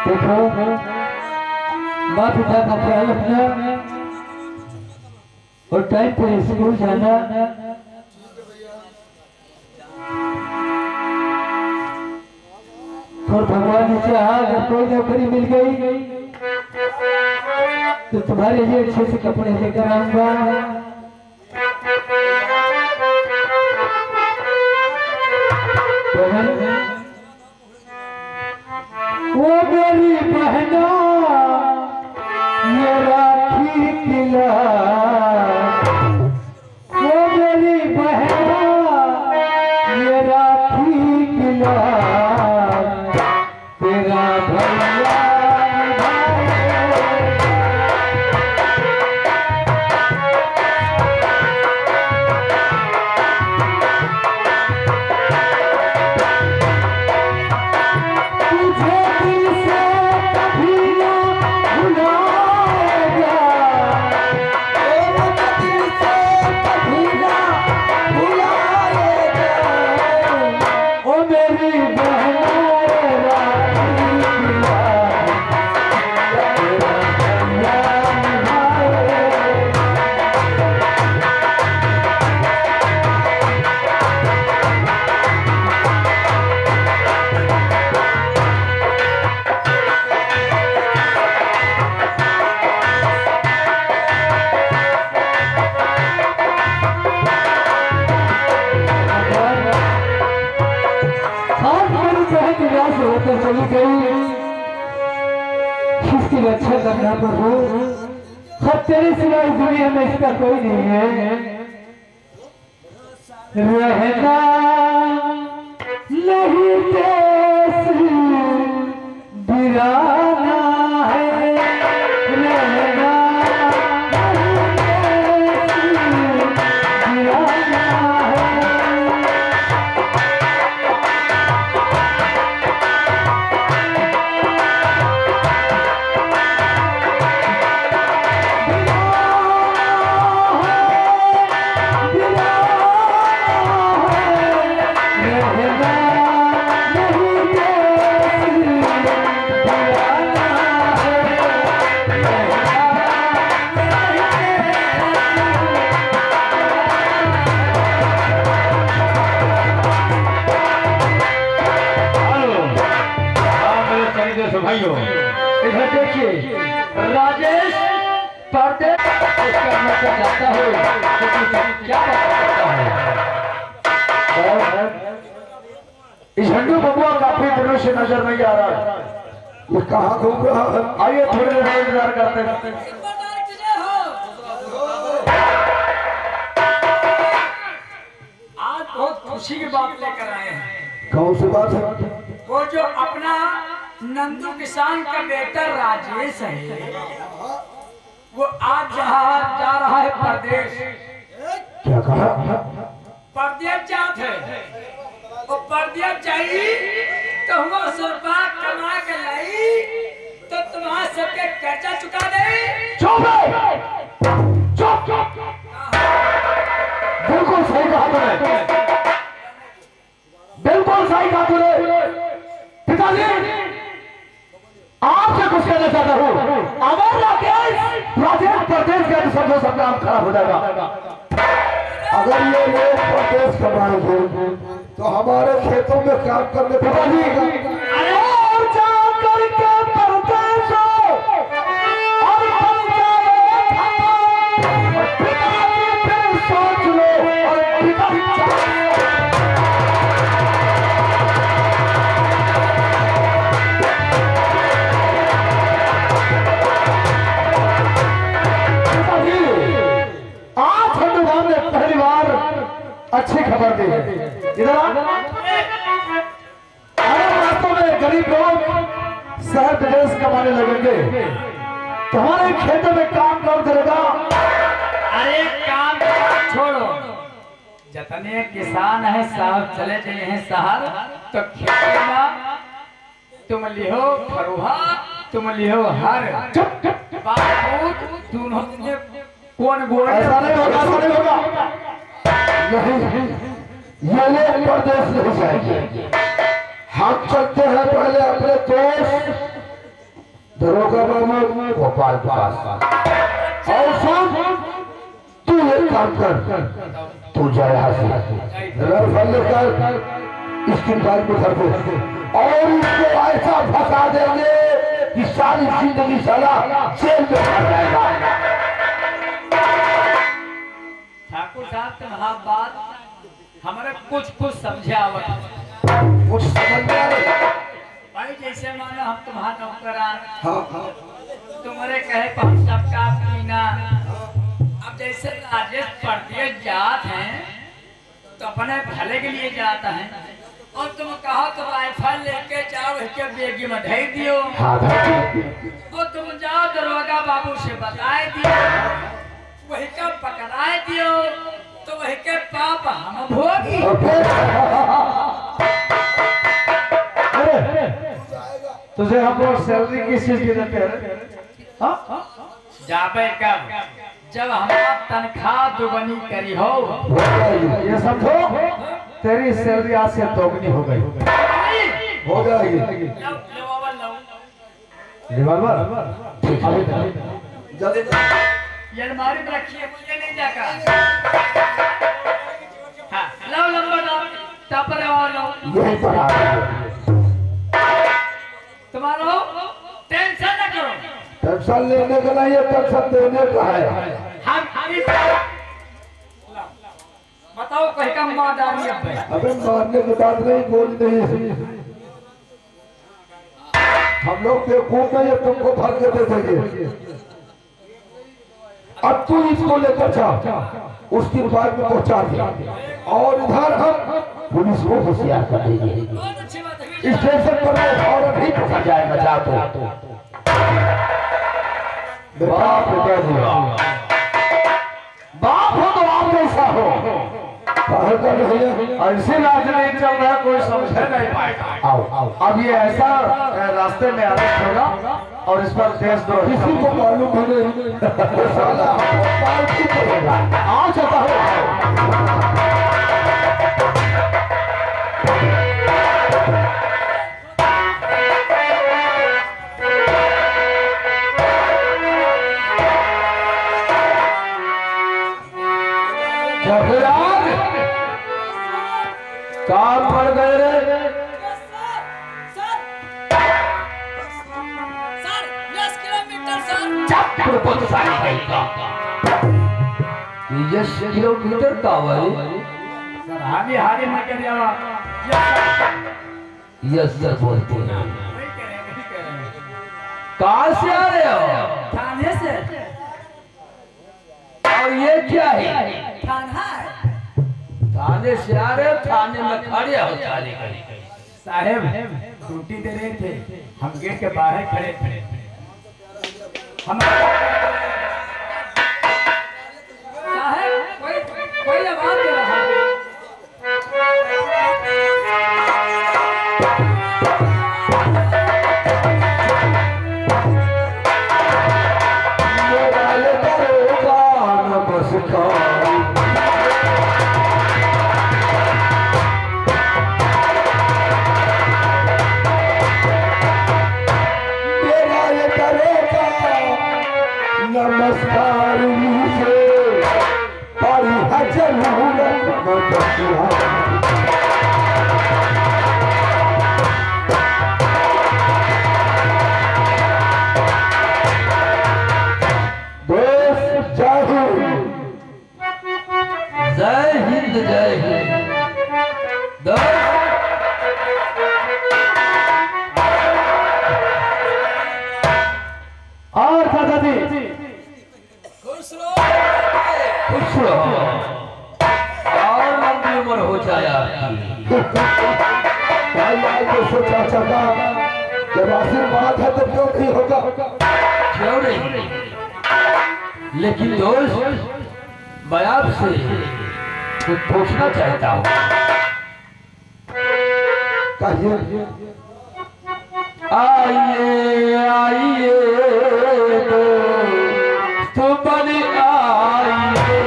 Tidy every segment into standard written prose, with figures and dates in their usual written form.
देखो माँ पिता का ख्याल रखना और टाइम पे स्कूल जाना। और भगवान ने चाहा अगर कोई नौकरी मिल गई तो तुम्हारे लिए अच्छे से कपड़े लेकर आऊंगा। वो मेरी बहना ये राखी किला, वो मेरी बहना ये राखी किला, तेरा भैया चली गई, इसकी रक्षा करना प्रभु, सब तेरे सिवाय दुनिया में इसका कोई नहीं है। रहना नहीं देश वीराना है, रहना नहीं देश वीराना है। भाइयों इधर देखिए, राजेश परदेश उसका मतलब जाता है तो क्या करता है। इस झंडू बबुआ काफी दिनों से नजर नहीं आ रहा है, ये कहाँ घूम रहा है। आइए थोड़ी देर इंतजार करते हैं। आज बहुत खुशी की बात लेकर आए हैं। कौन सी बात है? वो जो अपना नंदू किसान का बेटा राजेश है, वो आज जा रहा है परदेश। क्या कहा? परदेश जात है, वो परदेश चाहिए तो हम 100 रुपया कमा के लाई तो तुम्हारा सबके कर्जा चुका दे। चुप चुप, बिल्कुल सही कहा तूने, बिल्कुल सही कहा तूने। पिताजी आपसे कुछ कहना चाहता हूँ, अगर राजेश प्रदेश गए तो समझो सब काम खराब हो जाएगा। अगर ये लोग प्रदेश कमाएंगे तो हमारे खेतों में काम करने पिताजी और जा करके प्रदेश और पिताजी फिर सोच लो और पिताजी अच्छी खबर दी है। इधर अगर वास्तव में गरीब लोग शहर विदेश कमाने लगेंगे तो हमारे खेतों में काम कौन करेगा? अरे काम छोड़ो, जितने किसान है साहब चले गए हैं शहर, तो खेती में तुम लिहो फरुहा, तुम लिहो हर दोनों कौन गोल। ऐसा नहीं होगा, ऐसा नहीं होगा। नहीं, ये लोग प्रदेश नहीं जाएंगे। हम चलते हैं पहले अपने दोस्त गोपाल के पास। और सुन, तू एक काम कर, तू जा यहाँ से राइफल लेकर इसके बाइक में धर दे और इसको ऐसा फंसा देंगे कि सारी जिंदगी साला जेल में भर जाएगा। ठाकुर साहब तुम्हारा बात हमारे कुछ समझे आवत, कुछ समझ में आ रहा है? भाई जैसे मानो हम तुम्हारा नौकरान, हाँ, तुम्हारे कहे पर हम सबका पीना। अब जैसे राजेश परदेश जात हैं तो अपने भले के लिए जाता है, और तुम कहो तो राइफल लेके जाओ, इसके बेगी में ढेर दियो, हाँ और तुम जाओ दरोगा बाबू से बताए दियो, वही का पकड़ाए दियो, तो वही के पाप हम भोगी। तुझे हम लोग सैलरी किस चीज की देते हैं? हाँ? जाबे कब जब हमारा तनख्वाह दुगनी करी हो। ये समझो, तेरी सैलरी आज से दोगुनी हो गई, हो जाएगी। रिवॉल्वर ठीक है, जल्दी ये अलमारी में रखिए, मुझे नहीं जाकर। हाँ, लो लंबा लो, टपर और लो। यही पर आ गए। तुम्हारा टेंशन न करो, टेंशन लेने का नहीं है, टेंशन देने का है। हम बताओ कहीं का मादारी अब है। अबे मारने की बात नहीं, गोली नहीं है। हम लोग बेवकूफ नहीं है, तुमको भर के दे देंगे। अब तू इसको लेकर जा, उसकी बाइक में पहुंचा दे, और इधर हम पुलिस को होशियार कर देंगे। बहुत अच्छी बात है। स्टेशन पर वो औरत ही पकड़ जाएगा, जा तो बाप बेटा हुआ, बाप हो तो आप कैसा हो? ऐसे राजनीति चल रहा है, कोई समझ नहीं पाएगा। आओ आओ, अब ये ऐसा रास्ते में अरेस्ट होगा और इस पर देशद्रोही किसी को मालूम नहीं, साला हमको मार क्यों पड़ेगा? आओ चलता हो। काम पड़ गए रे। Sir 10 kilometre sir. चप्पड़ बहुत सारी भाई का 10 किलोमीटर का वाली सर हाली हाली में कर जावा। यस सर बोलते हैं। वही कह रहे हैं। कहाँ से आ रहे हो? थाने से। और ये क्या है? थाना है। थाने से आ रहे हो, थाने में खड़े हो? थाने साहेब ड्यूटी दे रहे थे, हम गेट के बाहर खड़े थे। हम साहेब कोई आवाज दे रहा है। नमस्कार मुझे पर देश जय हिंद, जय हिंद। और दादा जी खुश रहो और लंबी उम्र हो जाए आपकी। भाई को सोचा चाचा जब आशीर्वाद है तो क्यों नहीं होगा? क्यों नहीं? लेकिन दोस्त मैं आपसे कुछ पूछना चाहता हूँ। कहिए। आइए आइए तो बने आइए,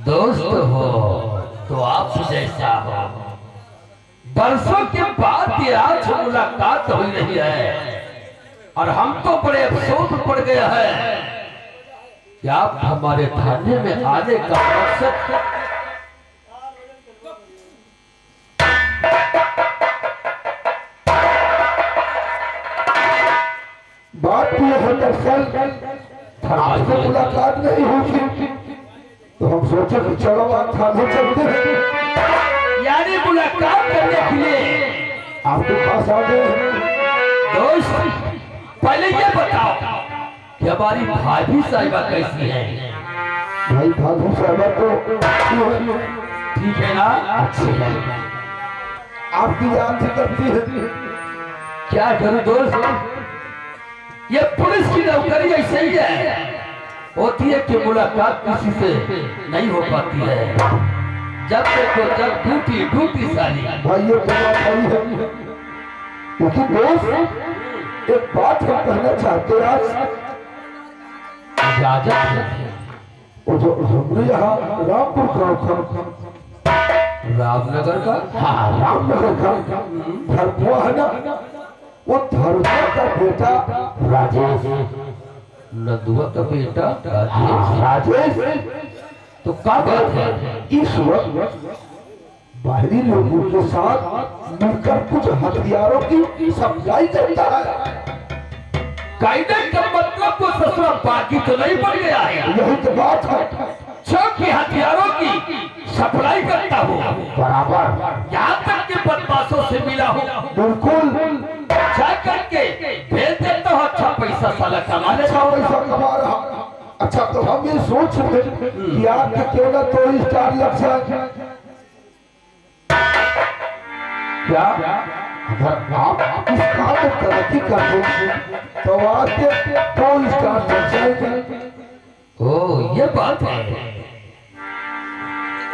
दोस्त हो तो आप जैसा हो। बरसों के बाद ये आज मुलाकात हुई रही है और हमको बड़े अफसोस पड़ गया है कि आप हमारे थाने में आने का मकसद बात ये है दरअसल आपसे मुलाकात नहीं हुई तो हम सोचे कि चलो आप थाने चलते हैं, यानी मुलाकात करने के लिए आपके पास आ गए हैं। दोस्त पहले ये बताओ कि हमारी भाभी साहिबा कैसी है? भाई भाभी साहबा तो ठीक है ना? अच्छी है, आपकी याद भी करती है। क्या करूं दोस्त, ये पुलिस की नौकरी ऐसे ही है, होती है कि मुलाकात किसी से नहीं हो पाती है। जब देखो जब ड्यूटी सारी। भाई ये तो बात सही है, लेकिन दोस्त एक बात हम कहना चाहते हैं आज। इजाजत है। वो जो हमने यहाँ रामपुर गाँव का रामनगर का? हाँ रामनगर का धरपुआ है ना, वो धरपुआ का बेटा राजेश, नदुआ का बेटा राजेश तो क्या बात है? इस वक्त बाहरी लोगों के साथ मिलकर कुछ हथियारों की सप्लाई करता है। कायदे का मतलब को ससुरा बाकी तो नहीं पड़ गया है। यही तो बात है, चौक के हथियारों की सप्लाई करता हूँ, बराबर यहाँ तक के बदमाशों से मिला हूँ, बिल्कुल जा करके भेज देता हूँ, अच्छा पैसा साला कमा अच्छा लेता हूँ। पैसा कमा रहा। अच्छा तो हम ये सोच रहे कि आपके क्यों ना तो स्टार लग जाए। क्या अगर आप इस काम में तरक्की कर दें तो आपके तो स्टार लग जाएंगे। ओ ये बात है,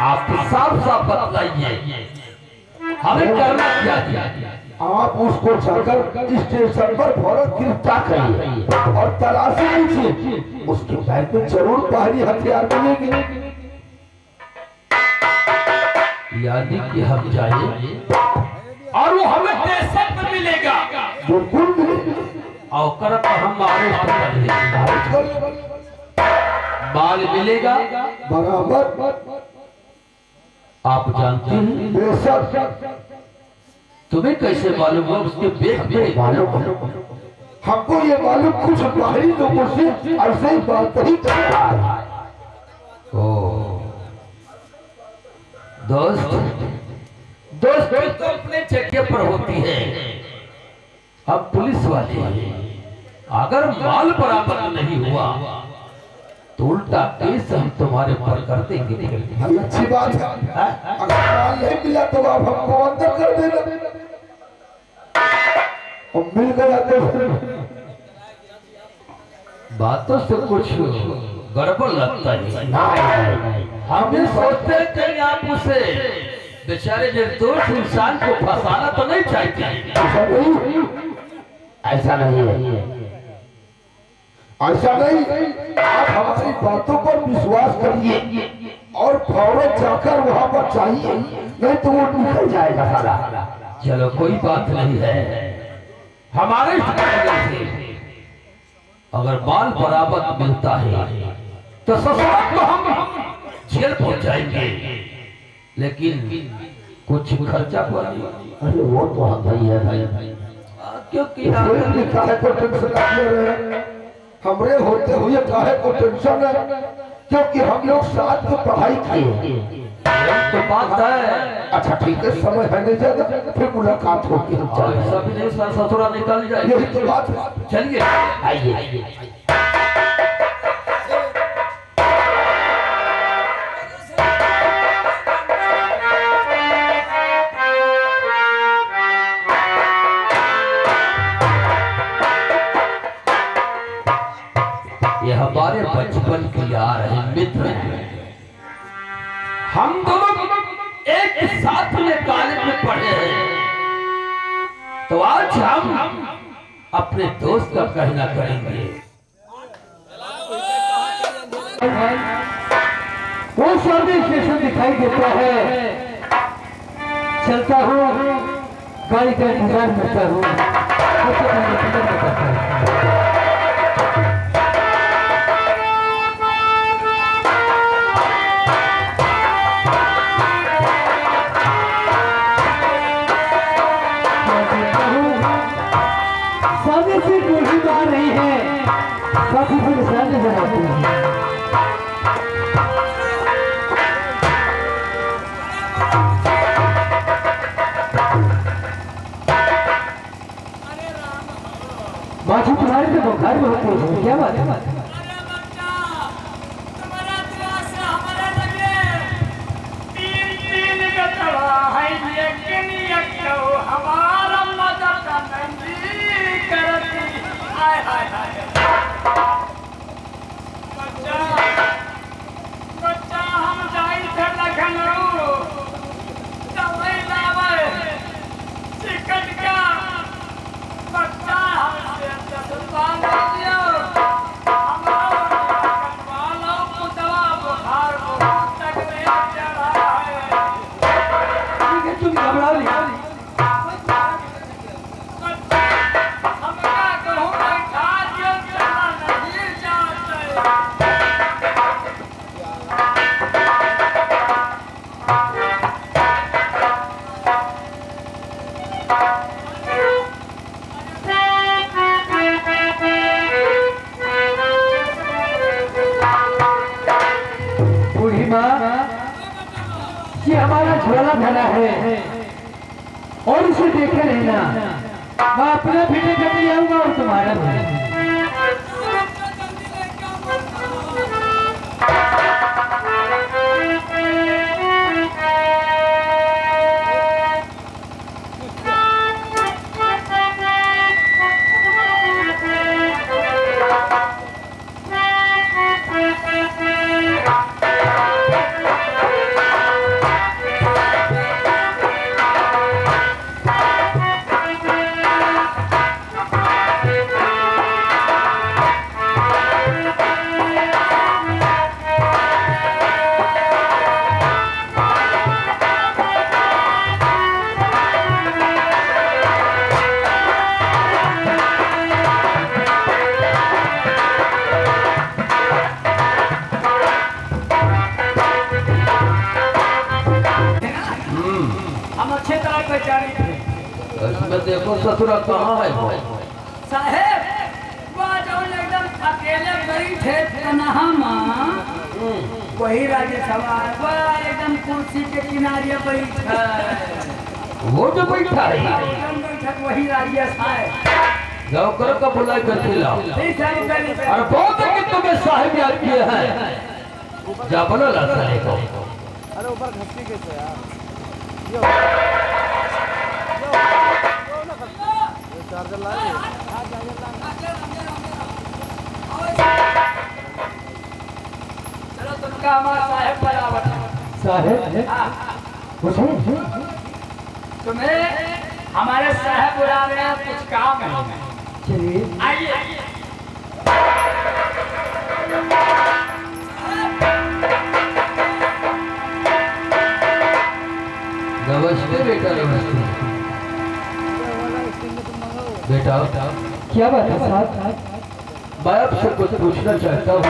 आप साफ साफ बतलाइए हमें करना क्या है? आप उसको जाकर स्टेशन पर फौरन गिरफ्तार करिए और तलाशी लीजिए, उसके बैग में जरूर बाहरी हथियार मिलेंगे। यानी कि हम जाए और वो हमें दहशत में मिलेगा बिल्कुल मिलेंगे। और करत हम अरेस्ट कर लेंगे, माल मिलेगा। बराबर आप जानते हैं बेशक तुम्हें कैसे मालूम हुआ उसके बैग में? मालूम है, हमको ये मालूम कुछ बाहरी लोगों से ऐसे ही बात नहीं कर रहा है। ओ दोस्त तो अपने जगह पर होती है, अब पुलिस वाले अगर माल बरामद नहीं हुआ तो उल्टा केस हम तुम्हारे पर कर देंगे। ये अच्छी बात है, अगर माल नहीं मिला तो आप हमको अंदर कर देना, और मिल गया तो बातों से कुछ गड़बड़ लगता है। हम ये सोचते हैं कि आप उसे बेचारे निर्दोष इंसान को फंसाना तो नहीं चाहते। ऐसा नहीं है, ऐसा नहीं। आप हमारी बातों पर विश्वास करिए और फौरन जाकर वहां पर चाहिए, नहीं तो वो निकल जाएगा सारा। चलो कोई बात नहीं है, हमारे से अगर माल बरामद मिलता है तो ससुराल को हम जेल पहुंचाएंगे, लेकिन कुछ खर्चा पड़ेगा। अरे वो तो हम भाई है, क्योंकि काहे को टेंशन ले रहे हैं, हमरे होते हुए काहे को टेंशन है, क्योंकि हम लोग साथ में पढ़ाई किए, तो बात है। अच्छा ठीक है, समय है नहीं ज्यादा, फिर मुलाकात होगी हम चले। सभी नहीं ससुरा निकल जाए, यही तो बात है। चलिए आइए। ये हमारे बचपन की यार है, मित्र हैं। हम दोनों एक साथ में कॉलेज में पढ़े हैं, तो आज हम अपने दोस्त का कहना करेंगे। वो सर्विस स्टेशन दिखाई देता है, चलता हूँ गाड़ी का इंतजार करता हूँ। सामने से कोई बात नहीं है, काफी परेशानी बनाती है। बाजू तुम्हारे तो बुखार में होती है, क्या बात है? ये हमारा झोला भरा है और इसे देखे रहना, मैं अपना भी लेकर आऊंगा और तुम्हारा भी। इसमें देखो ससुरा कहाँ है वो साहेब, वहाँ जो एकदम अकेले बैठे तनहा माँ, वही राज्य सवार वह एकदम कुर्सी के किनारे बैठा, वो जो बैठा है एकदम बैठक वही राज्य साहेब। जाओ करो का बुलाई कर खिलाओ। और बहुत है कि तुम्हें साहिब याद किए हैं, जा बोलो ला साले को। अरे ऊपर घसती कैसे यार, चार्जर ला चलो तुमका हमारा साहेब बराबर साहेब तुम्हें हमारे साहब बुला रहे हैं, कुछ काम है। चलिए आइए। नमस्ते बेटा, नमस्ते बेटा। क्या बात है साहब? मैं आपसे कुछ पूछना चाहता हूँ।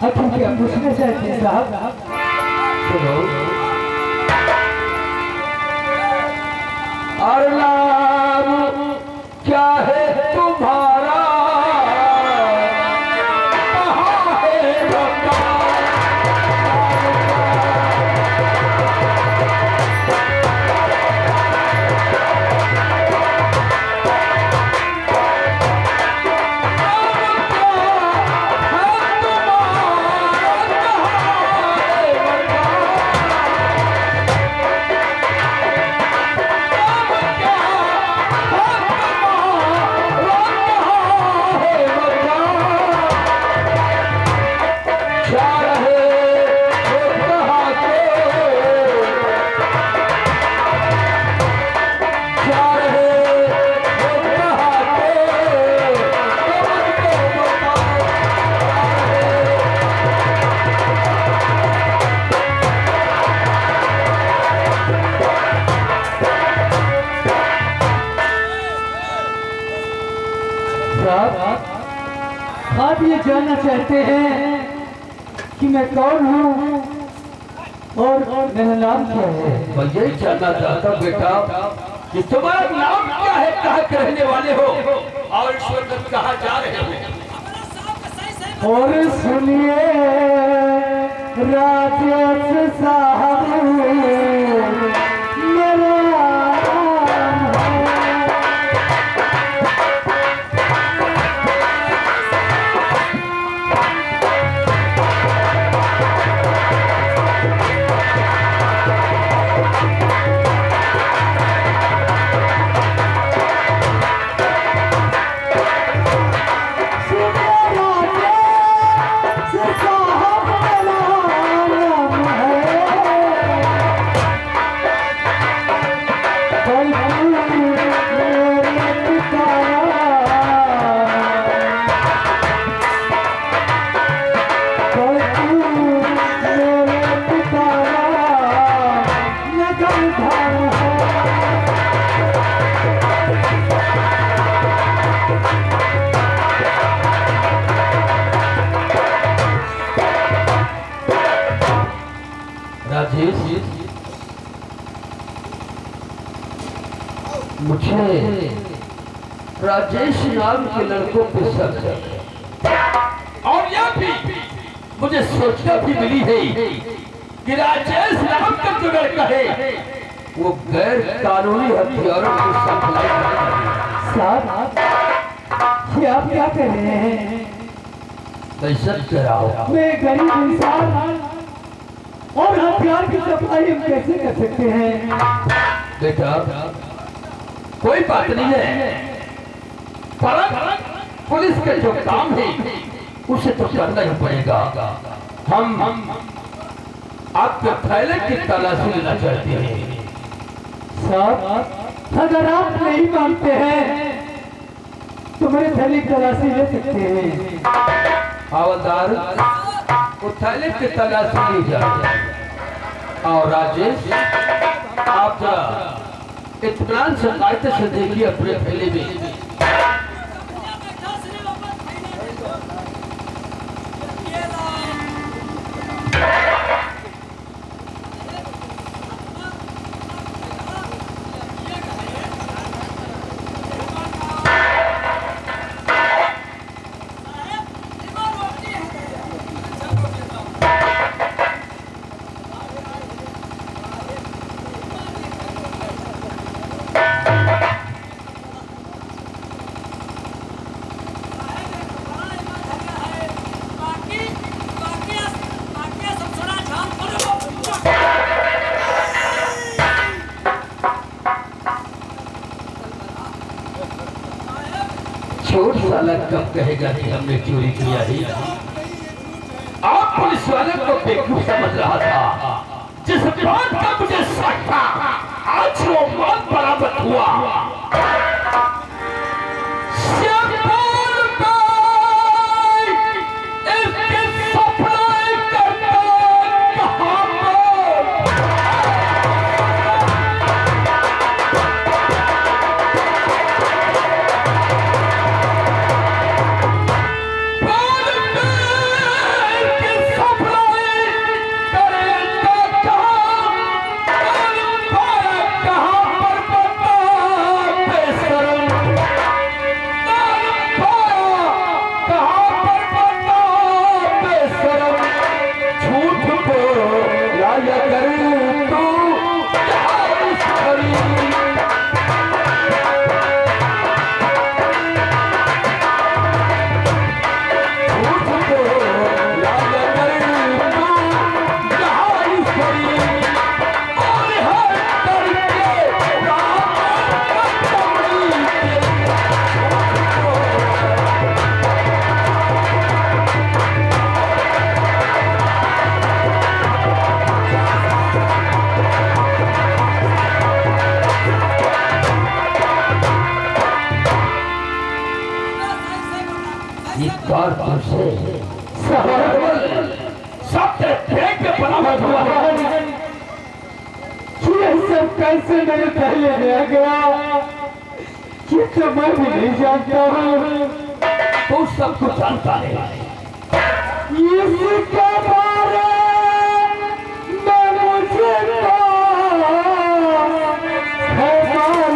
अच्छा क्या पूछना चाहते हैं साहब? सुनो, और नाम क्या है तुम्हारा? कहाँ है जानना चाहते हैं कि मैं कौन हूँ और मेरा नाम क्या है? मैं यही जानना चाहता हूँ बेटा कि तुम्हारा नाम क्या है, कहाँ के रहने वाले हो और ईश्वर तक कहाँ जा रहे हो? और सुनिए राजेश साहब, मेरा नाम है। राजेश, मुझे राजेश नाम के लड़कों पे शक है और यह भी मुझे सोचना भी मिली है कि राजेश नाम का जो लड़का है वो गैर कानूनी हथियारों को सप्लाई करता है। साहब, ये आप क्या कर रहे हैं? दहशत कराओ। मैं गरीब इंसान और हथियार की सप्लाई हम कैसे कर सकते हैं? बेटा कोई बात नहीं है, पर पुलिस के जो काम है उसे तो करना ही पड़ेगा। हम आपके थैले की तलाशी लेना चाहते हैं। साहब, अगर आप नहीं मानते हैं तो मेरे थैले की तलाशी ले सकते हैं। हवलदार, वो थैले की तलाशी ली जाए। और राजेश, आप जरा इत्मीनान से कायदे से देखिए अपने थैले में। छोट साला कब कहेगा कि हमने चोरी किया है? आप पुलिस वाले को बेवकूफ समझ रहा था। जिस बात का मुझे शक था आज वो बात बराबर हुआ। कैसे मेरे पहले रह गया ये तो मैं भी नहीं जानता हूँ। तू सब कुछ जानता है, इसके बारे में मुझे है मालूम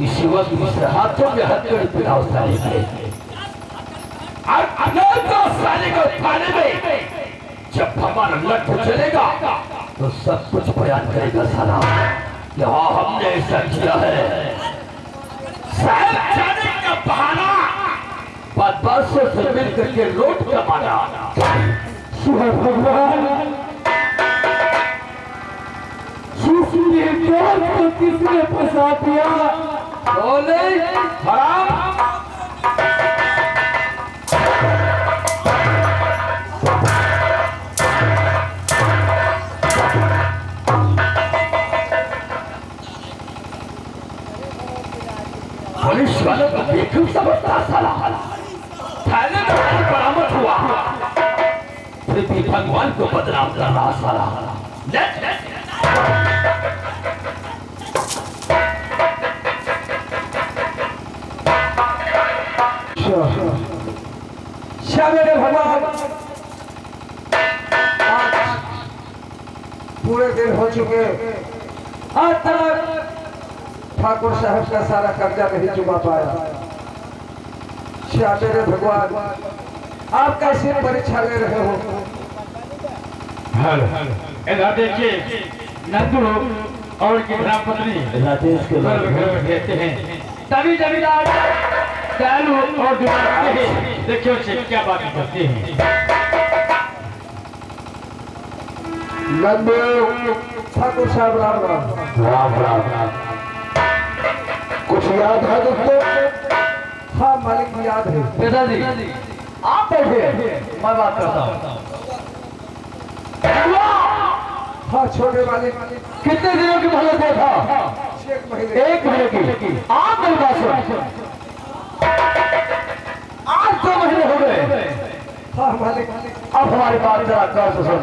इसी वक्त दूसरे हाथों में हथकड़ी पिलाओ साले के और अनंता साले को थाने में जब हमारा लठ चलेगा तो सब कुछ बयान करेगा साला कि हाँ हमने ऐसा किया है। साहब जाने का बहाना बदमाशों से मिल करके लूट कमाना। भगवान को किसने फंसा दिया? बोले हराम। पुलिस वालों को बेवकूफ समझता साला। थाने में बरामद हुआ फिर भी भगवान को बदनाम कर रहा साला। मेरे भगवान पूरे दिन हो चुके आज तक ठाकुर साहब का सारा कब्जा नहीं चुका पाया। मेरे भगवान आप कैसे परीक्षा ले रहे हो? इधर देखिए नंदू और की धर्मपत्नी राजेश के घर में रहते हैं। तभी जमींदार दयालु और दुलार देखियो से क्या बात करते हैं। नंदू ठाकुर साहब राम राम। राम राम। कुछ याद है दोस्तों? हाँ मालिक याद है। पिताजी आप बैठे मैं बात करता हूँ। हाँ छोटे वाले कितने दिनों की मोहलत था? एक महीने की आप मेरी बात सुन। आज 2 महीने हो गए। अब हमारी बात जरा गौर से सुन।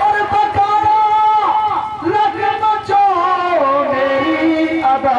और बकाया लगना चाहो मेरी अदा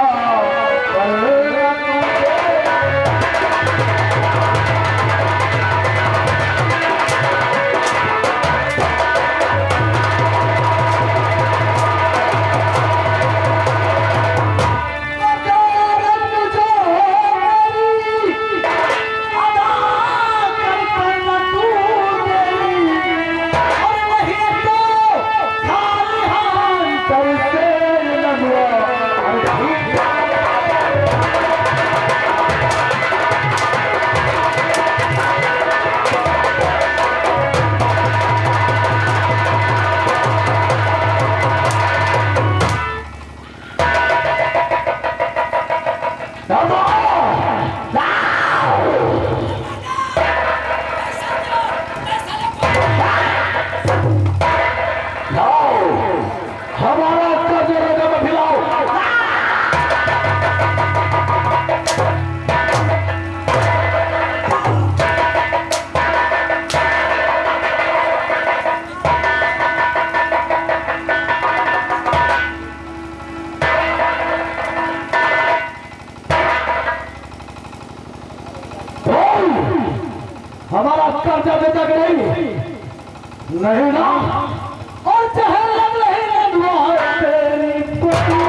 हमारा कर्जा देता कि नहीं ना। और चाहे लग रही नंदुआ तेरी पुत्री।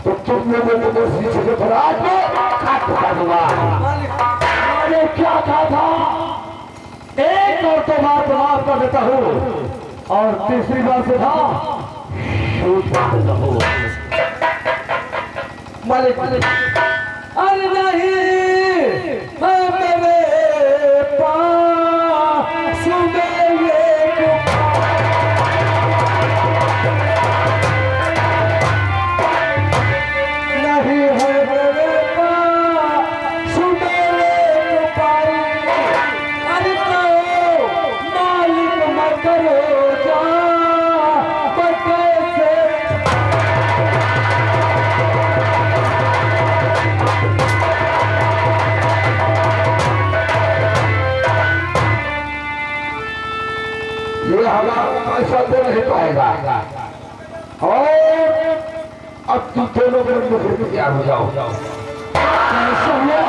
तो तुम लोगों को तो शीशे के फराज में काट पका दूंगा। मैंने क्या कहा था? एक और तो बार माफ कर देता हूँ और तीसरी बार से था छूट कर देता हूँ। मालिक अरे नहीं मेरे पास ये हमारा पैसा तो नहीं पाएगा। और अब तुम दोनों को तैयार हो जाओ। समझा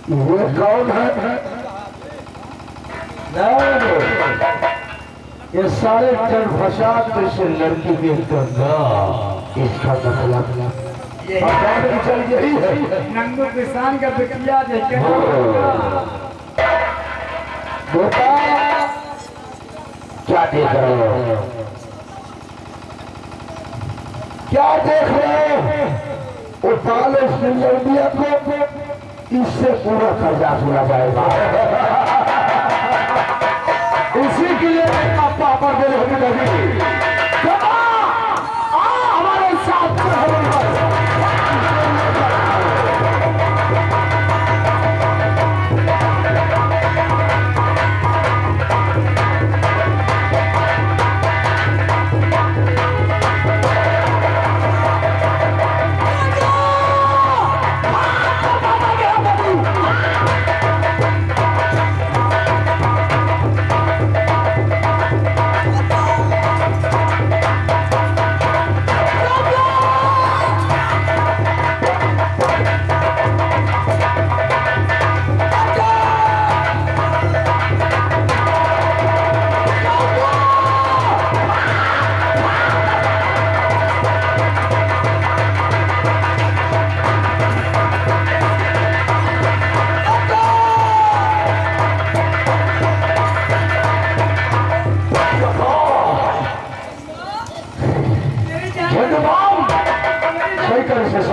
ये कौन है? ये सारे जन फसाद तो इस लड़की के गंगा इसका मतलब चल यही है। नंगू किसान का बिटिया देखे बेटा क्या देख रहे हो? क्या देख रहे हो? उठाल इस लड़किया को, इससे पूरा कर्जा सुना जाएगा। इसी के लिए पापा बोले होगी कभी हमारे साथ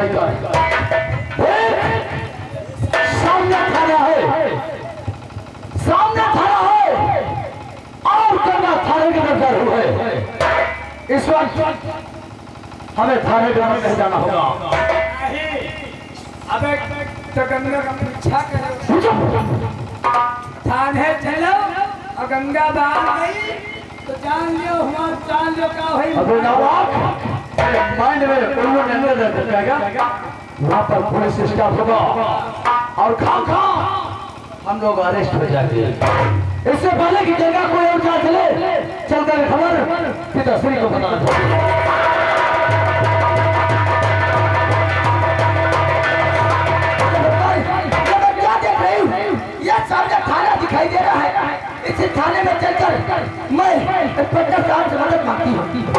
भाई का सामने थाना है, सामने थाना है और गंगा थाने के नजर हुए। इस वक्त हमें थाने ग्राम में जाना होगा। अबे तो गंगा का पीछा करो, थाने चलो और गंगा बाहर गई तो जान लियो हमारा जान लो का भाई। अबे नवाब माइंड में उल्लू नंदे दे जाएगा, वहाँ पर पुलिस स्टाफ होगा और खाम हम लोग अरेस्ट हो जाएंगे। इससे पहले की जगह कोई और जा चले चलता है खबर पिताश्री को बताना चाहिए। क्या देख रही हूँ? यह सामने थाना दिखाई दे रहा है। इसी थाने में चलकर मैं इंस्पेक्टर साहब से मदद मांगती हूँ।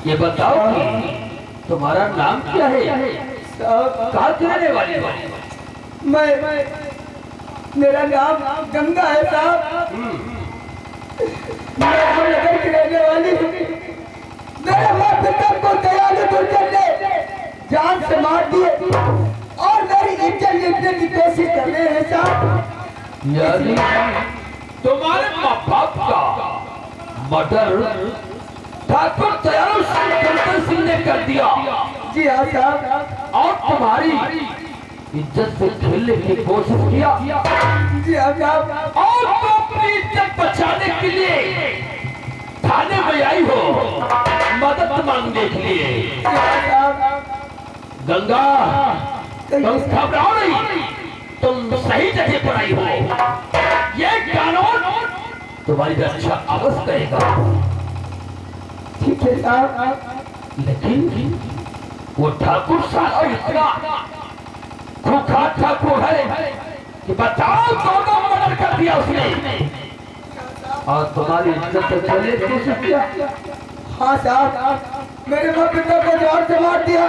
ये बताओ कि तुम्हारा नाम क्या है? कहाँ की रहने वाली हो? मैं मेरा नाम गंगा है साहब। मैं नगर की रहने वाली हूँ। मेरे माँ पिता को दयालु दुर्जन ने जान से मार दिए और मेरी इज्जत लूटने की कोशिश कर रहे हैं साहब। यानी तुम्हारे माँ बाप का मर्डर ठाकुर दयालु सिंह ने कर दिया। जी हाँ साहब। और तुम्हारी इज्जत से खेलने की कोशिश किया। जी हाँ साहब। और तुम अपनी इज्जत बचाने के लिए थाने में आई हो मदद मांगने के लिए। जी हाँ साहब। गंगा तुम घबराओ नहीं, तुम सही जगह पर आई हो। ये कानून तुम्हारी रक्षा अवश्य करेगा। ठीक है साहब। लेकिन वो ठाकुर साहब इतना खूंखार ठाकुर है कि बताओ दोनों मर्डर कर दिया उसने और तुम्हारी इज्जत से चले कोशिश किया। हाँ साहब, मेरे माँ पिता को जान से मार दिया